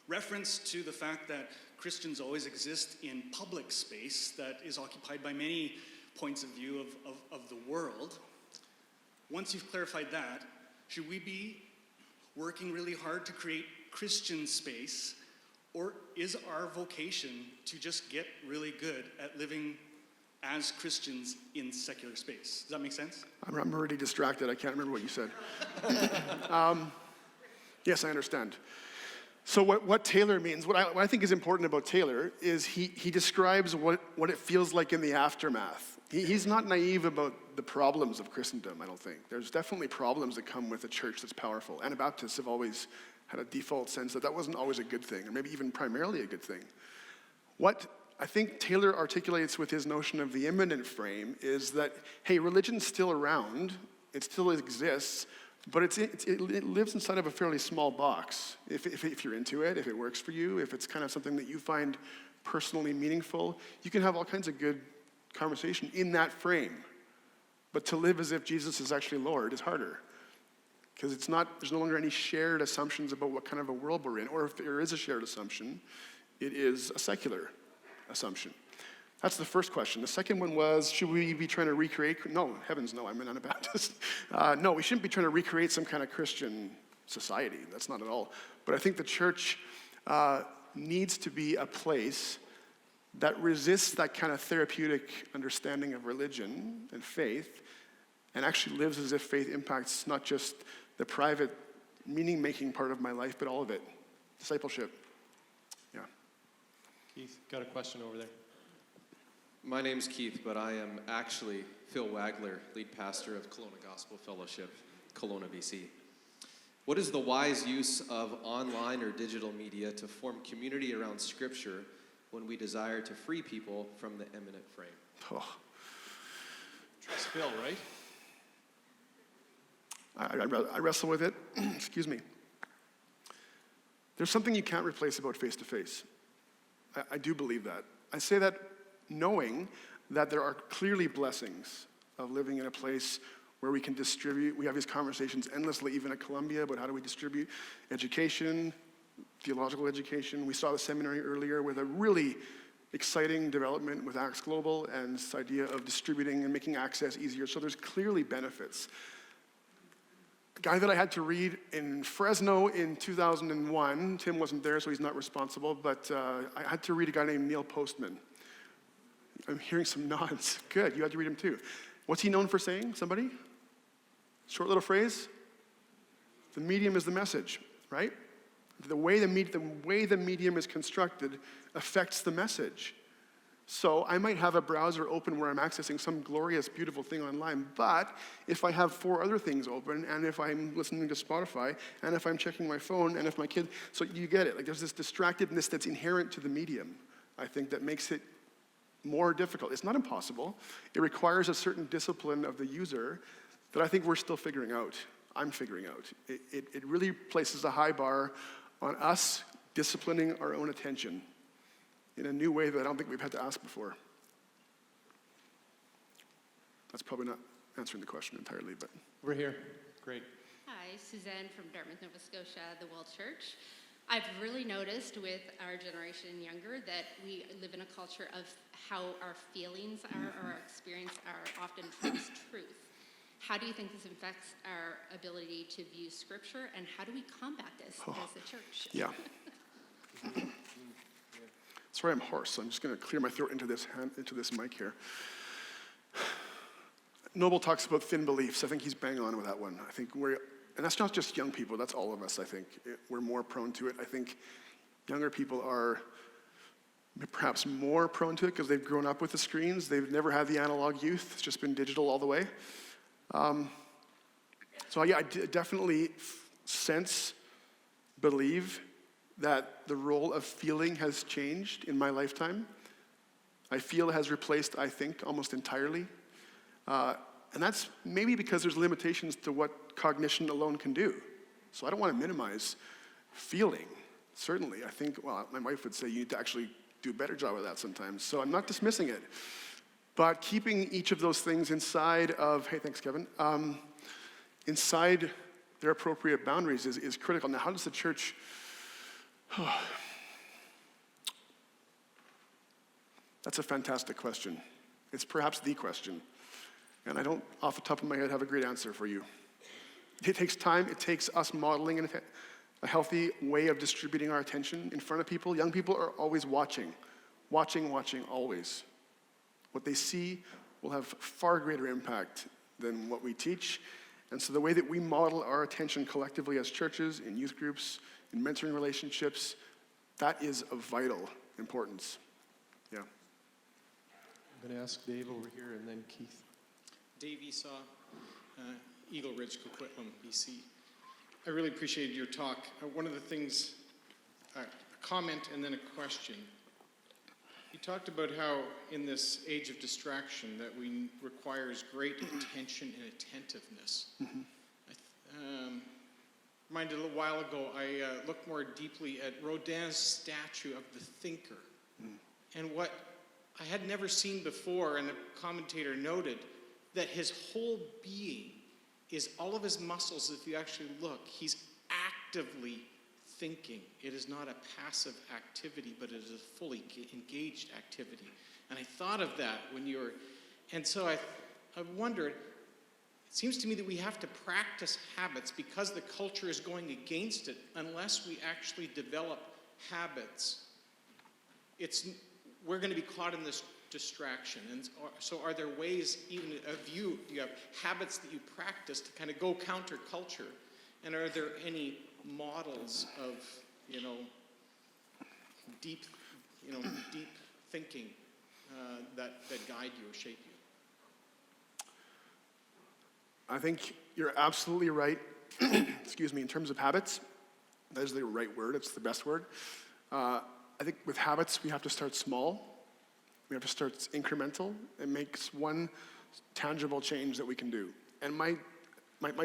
reference to the fact that Christians always exist in public space that is occupied by many points of view of the world? Once you've clarified that, should we be working really hard to create Christian space, or is our vocation to just get really good at living as Christians in secular space? Does that make sense? I'm already distracted. I can't remember what you said. Yes, I understand. So what Taylor means, what I think is important about Taylor is he describes what it feels like in the aftermath. He's not naive about the problems of Christendom, I don't think. There's definitely problems that come with a church that's powerful. Anabaptists have always had a default sense that wasn't always a good thing, or maybe even primarily a good thing. What I think Taylor articulates with his notion of the immanent frame is that, hey, religion's still around, it still exists, but it lives inside of a fairly small box. If you're into it, if it works for you, if it's kind of something that you find personally meaningful, you can have all kinds of good conversation in that frame. But to live as if Jesus is actually Lord is harder. Because there's no longer any shared assumptions about what kind of a world we're in. Or if there is a shared assumption, it is a secular assumption. That's the first question. The second one was, should we be trying to recreate? No, heavens no, I'm an Anabaptist. No, we shouldn't be trying to recreate some kind of Christian society. That's not at all. But I think the church needs to be a place that resists that kind of therapeutic understanding of religion and faith, and actually lives as if faith impacts not just the private meaning-making part of my life, but all of it. Discipleship. Yeah. Keith, got a question over there. My name's Keith, but I am actually Phil Wagler, lead pastor of Kelowna Gospel Fellowship, Kelowna, BC. What is the wise use of online or digital media to form community around Scripture when we desire to free people from the imminent frame? Oh, Trust Phil, right? I wrestle with it. Excuse me. There's something you can't replace about face-to-face. I do believe that. I say that knowing that there are clearly blessings of living in a place where we can distribute. We have these conversations endlessly, even at Columbia, about how do we distribute education, theological education. We saw the seminary earlier with a really exciting development with Acts Global and this idea of distributing and making access easier. So there's clearly benefits. The guy that I had to read in Fresno in 2001, Tim wasn't there, so he's not responsible, but I had to read a guy named Neil Postman. I'm hearing some nods. Good, you had to read him too. What's he known for saying, somebody? Short little phrase? The medium is the message, right? The way the medium is constructed affects the message. So I might have a browser open where I'm accessing some glorious, beautiful thing online, but if I have 4 other things open, and if I'm listening to Spotify, and if I'm checking my phone, and if my kid, so you get it. Like there's this distractedness that's inherent to the medium, I think, that makes it more difficult. It's not impossible. It requires a certain discipline of the user that I think we're still figuring out. I'm figuring out. It really places a high bar on us disciplining our own attention in a new way that I don't think we've had to ask before. That's probably not answering the question entirely, but. We're here. Great. Hi, Suzanne from Dartmouth, Nova Scotia, the World Church. I've really noticed with our generation and younger that we live in a culture of how our feelings are or our experience are often trumps truth. How do you think this affects our ability to view Scripture, and how do we combat this as a church? Yeah. Sorry, I'm hoarse, so I'm just going to clear my throat into this mic here. Noble talks about thin beliefs. I think he's bang on with that one. I think and that's not just young people, that's all of us, I think. We're more prone to it. I think younger people are perhaps more prone to it because they've grown up with the screens. They've never had the analog youth. It's just been digital all the way. So yeah, I definitely believe that the role of feeling has changed in my lifetime. I feel has replaced I think almost entirely. And that's maybe because there's limitations to what cognition alone can do. So I don't want to minimize feeling, certainly. I think, well, my wife would say you need to actually do a better job of that sometimes. So I'm not dismissing it. But keeping each of those things inside of, hey, thanks, Kevin, inside their appropriate boundaries is critical. Now, how does the church, that's a fantastic question. It's perhaps the question. And I don't, off the top of my head, have a great answer for you. It takes time. It takes us modeling a healthy way of distributing our attention in front of people. Young people are always watching, always. What they see will have far greater impact than what we teach. And so the way that we model our attention collectively as churches, in youth groups, in mentoring relationships, that is of vital importance. Yeah. I'm going to ask Dave over here and then Keith. Dave Esau, Eagle Ridge, Coquitlam, BC. I really appreciated your talk. One of the things, a comment and then a question. You talked about how in this age of distraction that requires great attention and attentiveness. Reminded a little while ago, I looked more deeply at Rodin's statue of the thinker. And what I had never seen before, and a commentator noted, that his whole being is all of his muscles, if you actually look, he's actively thinking. It is not a passive activity, but it is a fully engaged activity. And I thought of that when you were, and so I wondered, it seems to me that we have to practice habits because the culture is going against it. Unless we actually develop habits, we're going to be caught in this distraction. And so are there ways, even of you, do you have habits that you practice to kind of go counterculture? And are there any models of, deep thinking that guide you or shape you? I think you're absolutely right, excuse me, in terms of habits. That is the right word, it's the best word. I think with habits, we have to start small. We have to start incremental and make one tangible change that we can do. And my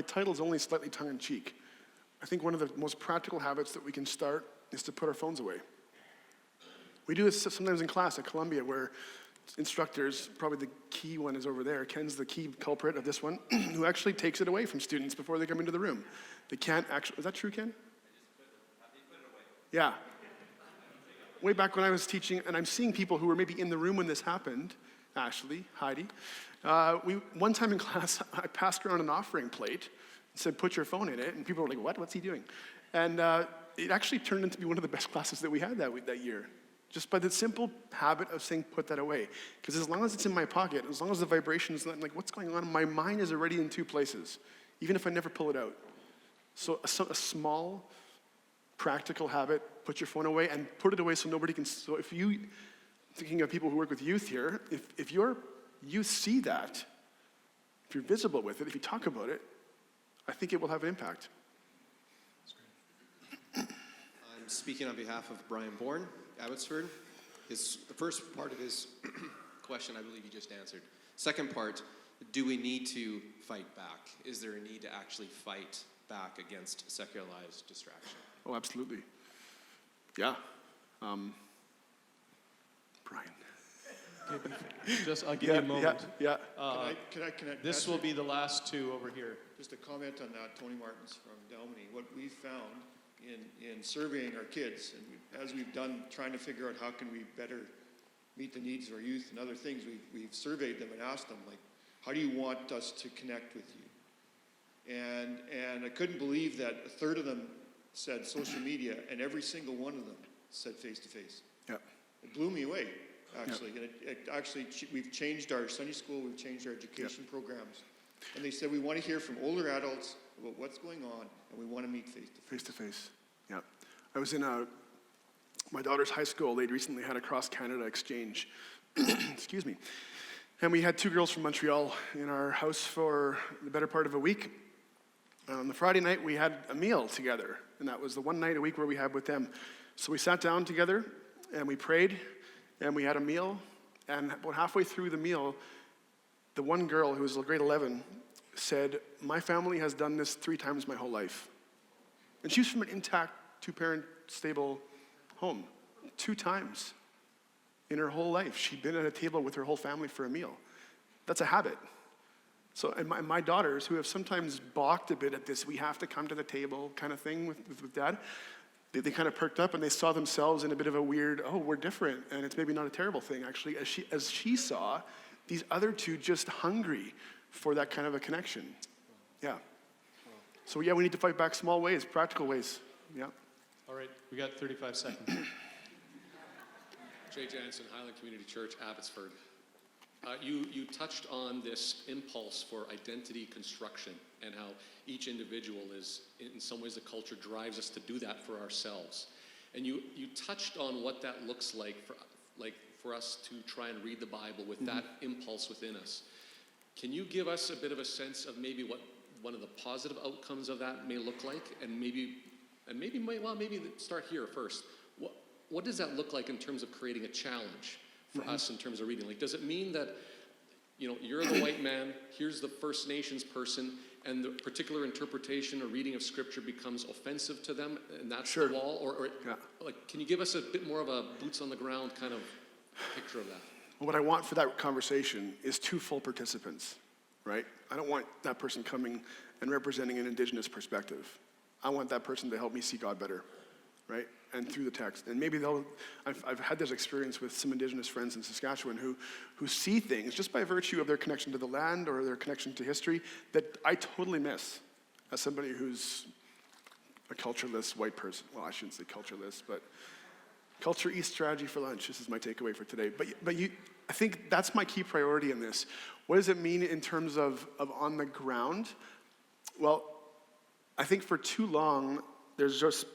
title is only slightly tongue-in-cheek. I think one of the most practical habits that we can start is to put our phones away. We do this sometimes in class at Columbia where instructors, probably the key one is over there, Ken's the key culprit of this one, who actually takes it away from students before they come into the room. They can't actually, is that true, Ken? Yeah. Way back when I was teaching, and I'm seeing people who were maybe in the room when this happened, Ashley, Heidi, one time in class, I passed around an offering plate and said, put your phone in it, and people were like, what? What's he doing? And it actually turned into be one of the best classes that we had that year. Just by the simple habit of saying, put that away. Because as long as it's in my pocket, as long as the vibration is not like, what's going on? My mind is already in two places, even if I never pull it out. So a small, practical habit, put your phone away and put it away so nobody can, so if you, thinking of people who work with youth here, if your youth see that, if you're visible with it, if you talk about it, I think it will have an impact. I'm speaking on behalf of Brian Bourne, Abbotsford. The first part of his question, I believe he just answered. Second part, do we need to fight back? Is there a need to actually fight back against secularized distraction? Oh, absolutely. Yeah. Brian. I'll give you a moment. Yeah. Can I This will be the last two over here. just a comment on that? Tony Martins from Dalmany. What we found in surveying our kids, and as we've done, trying to figure out how can we better meet the needs of our youth and other things, we've surveyed them and asked them, like, how do you want us to connect with you? And I couldn't believe that a third of them said social media, and every single one of them said face-to-face. Yeah. It blew me away, actually. And it actually, we've changed our Sunday school, we've changed our education programs. And they said, we want to hear from older adults about what's going on, and we want to meet face-to-face. Face-to-face, yeah. I was in my daughter's high school. They'd recently had a cross-Canada exchange. Excuse me. And we had two girls from Montreal in our house for the better part of a week. On the Friday night, we had a meal together, and that was the one night a week where we had with them. So we sat down together, and we prayed, and we had a meal, and about halfway through the meal, the one girl, who was grade 11, said, my family has done this 3 times my whole life. And she's from an intact, 2-parent, stable home. 2 times in her whole life. She'd been at a table with her whole family for a meal. That's a habit. So, and my daughters, who have sometimes balked a bit at this, we have to come to the table kind of thing with Dad, they kind of perked up and they saw themselves in a bit of a weird, oh, we're different, and it's maybe not a terrible thing, actually, as she saw these other 2 just hungry for that kind of a connection. Yeah. So yeah, we need to fight back small ways, practical ways. Yeah. All right, we got 35 seconds. Jay Jansen, Highland Community Church, Abbotsford. You touched on this impulse for identity construction and how each individual is, in some ways, the culture drives us to do that for ourselves. And you touched on what that looks like for us to try and read the Bible with that impulse within us. Can you give us a bit of a sense of maybe what one of the positive outcomes of that may look like, and maybe start here first. What does that look like in terms of creating a challenge for us in terms of reading? Like, does it mean that, you're the white man, here's the First Nations person, and the particular interpretation or reading of Scripture becomes offensive to them, and that's the wall? Or can you give us a bit more of a boots on the ground kind of picture of that? What I want for that conversation is 2 full participants, right? I don't want that person coming and representing an Indigenous perspective. I want that person to help me see God better, right? And through the text. And maybe I've had this experience with some Indigenous friends in Saskatchewan who see things just by virtue of their connection to the land or their connection to history that I totally miss as somebody who's a cultureless white person. Well, I shouldn't say cultureless, but culture eats strategy for lunch. This is my takeaway for today. But I think that's my key priority in this. What does it mean in terms of on the ground? Well, I think for too long, there's just,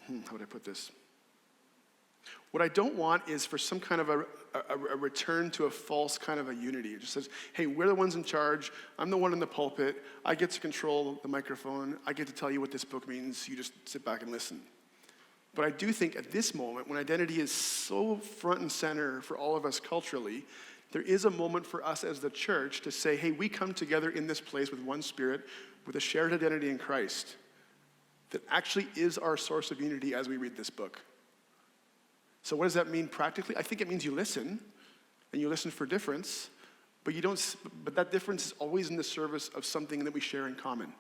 how would I put this? What I don't want is for some kind of a return to a false kind of a unity. It just says, hey, we're the ones in charge. I'm the one in the pulpit. I get to control the microphone. I get to tell you what this book means. You just sit back and listen. But I do think at this moment, when identity is so front and center for all of us culturally, there is a moment for us as the church to say, hey, we come together in this place with one spirit, with a shared identity in Christ, that actually is our source of unity as we read this book. So what does that mean practically? I think it means you listen, and you listen for difference, but that difference is always in the service of something that we share in common,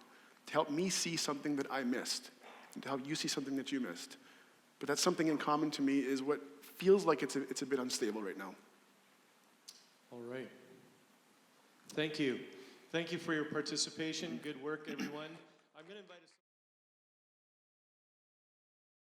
to help me see something that I missed, and to help you see something that you missed. But that something in common to me is what feels like it's a bit unstable right now. All right. Thank you. Thank you for your participation. Good work, everyone. I'm going to invite us.